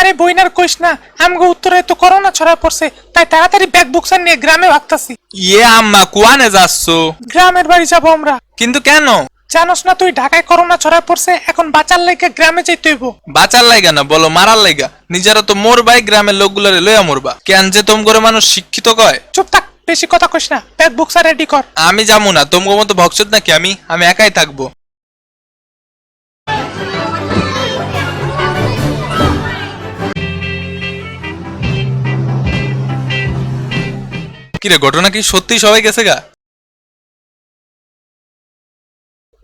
আরে বইনার কইস না, আমগো উত্তরে তো করোনা ছড়ায় পড়ছে, তাই তাড়াতাড়ি ব্যাগ বুকসার নিয়ে গ্রামে ভাগতাছি। ইয়ে আম্মা কুয়ানে যাচ্ছ? গ্রামের বাড়ি যাবো আমরা। কিন্তু কেন? জানোস না তুই ঢাকায় করোনা ছড়ায় পড়ছে, এখন বাঁচার লাইগা গ্রামে যাইতে হইব। বাঁচার লাইগা না, বলো মারার লাইগা। নিজেরা তো মরবাই, গ্রামের লোকগুলারে লইয়া মরবা। কেন যে তোম করে মানুষ শিক্ষিত কয়? চুপ থাক, বেশি কথা কইস না, ব্যাগ বুকসার রেডি কর। আমি যাবো না, তোমগো মতো ভক্সত নাকি আমি একাই থাকবো। কিরে, ঘটনা কি সত্যি সবাই গেছে গা?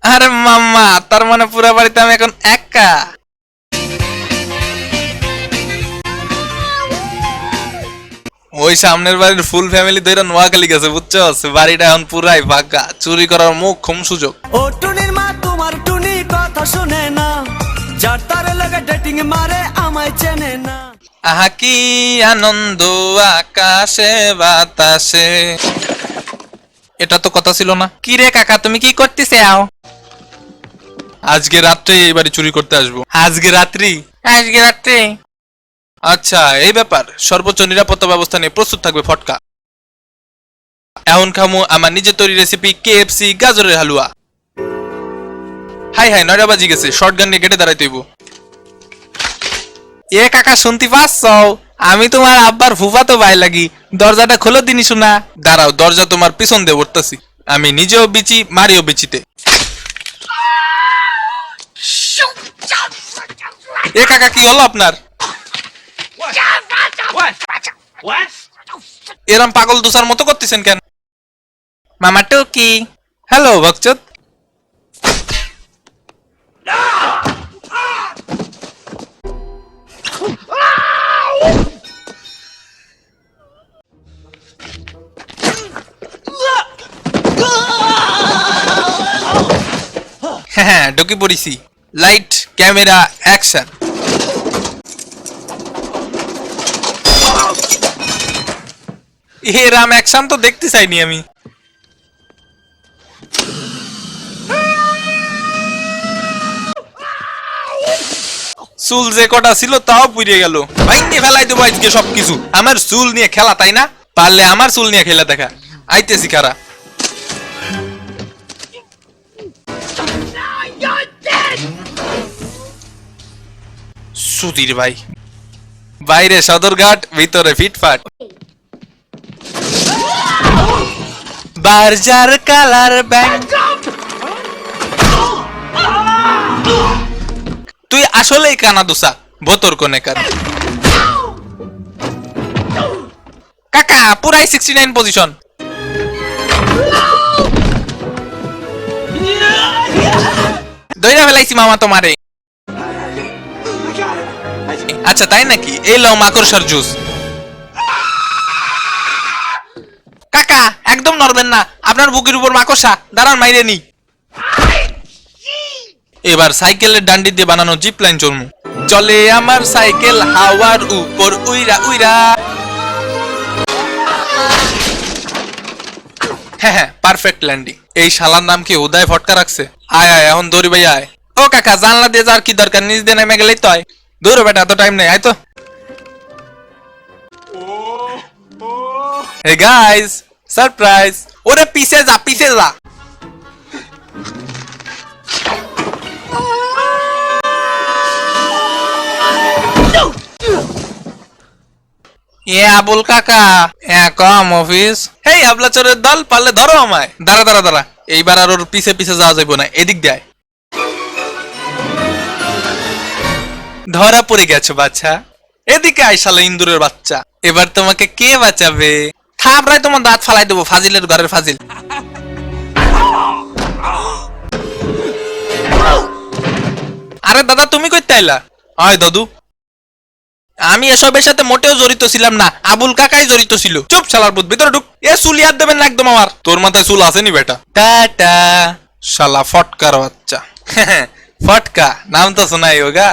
আরে মাম্মা, তার মানে পুরা বাড়িতে আমি এখন একা। ওই সামনের বাড়ির ফুল ফ্যামিলি ধরে নোয়াখালী গেছে, বুঝছো? বাড়িটা এখন পুরাই ফাঁকা, চুরি করার মুখ খুম সুযোগ। ও টুনির মা তোমার টুনি কথা শুনে না, যার তার লাগে ডেটিং মারে আমায় চেনে না। আহা কি আনন্দ আকাশে বাতাসে। এটা তো কথা ছিল না। কি রে কাকা, তুমি কি করতেছে? আজকে রাত্রে এই বাড়ি চুরি করতে আসবো। আজকে রাত্রি? আজকে রাত্রে? আচ্ছা, এই ব্যাপার। সর্বোচ্চ নিরাপত্তা ব্যবস্থা নিয়ে প্রস্তুত থাকবে ফটকা। এখন খামু আমার নিজের তৈরি রেসিপি কেএফসি গাজরের হালুয়া। হাই হাই, 9টা বাজি গেছে, শর্টগান নিয়ে গেটে দাঁড়াইতে হইব। এ কাকা, শুনতে পাচ্ছ? আমি তোমার আব্বার ফুফাতো ভাই লাগি, দরজাটা খোলো দিনি শোনা। দাঁড়াও, দরজা তোমার পিছন দিয়ে উঠতেছি। আমি নিজেও বিচি, মারিও বিচিতে। এ কাকা, কি হলো আপনার? এরম পাগল দোসার মতো করতেছেন কেন? মামা টুকি। হ্যালো ভক্ত। হ্যাঁ, ঢুকে পড়েছি। Light, camera, action. এরাম অ্যাকশন তো দেখতে চাইনি আমি। চুল যে কটা ছিল তাও পুড়িয়ে গেল। ভাইঙ্গে ফেলাই দেবো আজকে সবকিছু। আমার চুল নিয়ে খেলা, তাই না? পারলে আমার চুল নিয়ে খেলা দেখা। আইতেছি খারা। সুধীর ভাই, বাইরে সদরঘাট, ভিতরে ফিটফাট। Berger colour bank. তুই আসলেই কানা দোসা, ভোতর কোনে কার। কাকা, পুরাই 69 পজিশন। দইরা ফেলাইছি মামা তোমারে। আচ্ছা তাই নাকি? এই লও মাকড়সার জুস। কাকা, একদম নড়বেন না, আপনার বুকের উপর মাকড়সা। দাঁড়ান, মাইরে নি। এবার সাইকেলের ডান্ডি দিয়ে বানানো জিপ লাইন চলমু। চলে আমার সাইকেল হাওয়ার উপর উইরা উইরা। হ্যাঁ হ্যাঁ, পারফেক্ট ল্যান্ডিং। এই শালার নাম কি উদয় ফটকা রাখছে? আয় আয়, এখন দৌড়ি ভাই আয়। ও কাকা, জানলা দিয়ে যাওয়ার কি দরকার? নিজ দিয়ে নেমে গেলেই তো হয়। দৌড়ো বেটা, এত টাইম নেই, আয় তো। Hey guys, surprise. ওরে পিছে যা, পিছে যা। আবুল কাকা, কম অফিস। হেই আবলা চোরের দল, পারলে ধরো আমায়। দাঁড়া দাঁড়া দাঁড়া, এইবার আর ওর পিছে পিছে যাওয়া যাইব না, এদিক দেয়। ধরা পড়ে গেছো বাচ্চা। এদিকে আইসালো ইন্দুরের বাচ্চা। এবার তোমাকে কে বাঁচাবে? থাপড়ায় তোমার দাঁত ফালাই দেবো, ফাজিলের ঘরের ফাজিল। আরে দাদা, তুমি কইতে আইলা? আয় দাদু। আমি এসবের সাথে মোটেও জড়িত ছিলাম না, আবুল কাকাই জড়িত ছিল। চুপ শালার পুত, ভিতরে ঢুক। এ চুলি হাত দেবেন না একদম আমার। তোর মাথায় চুল আসেনি বেটা। টাটা শালা ফটকার বাচ্চা। ফটকা নাম তো শোনাই হোগা।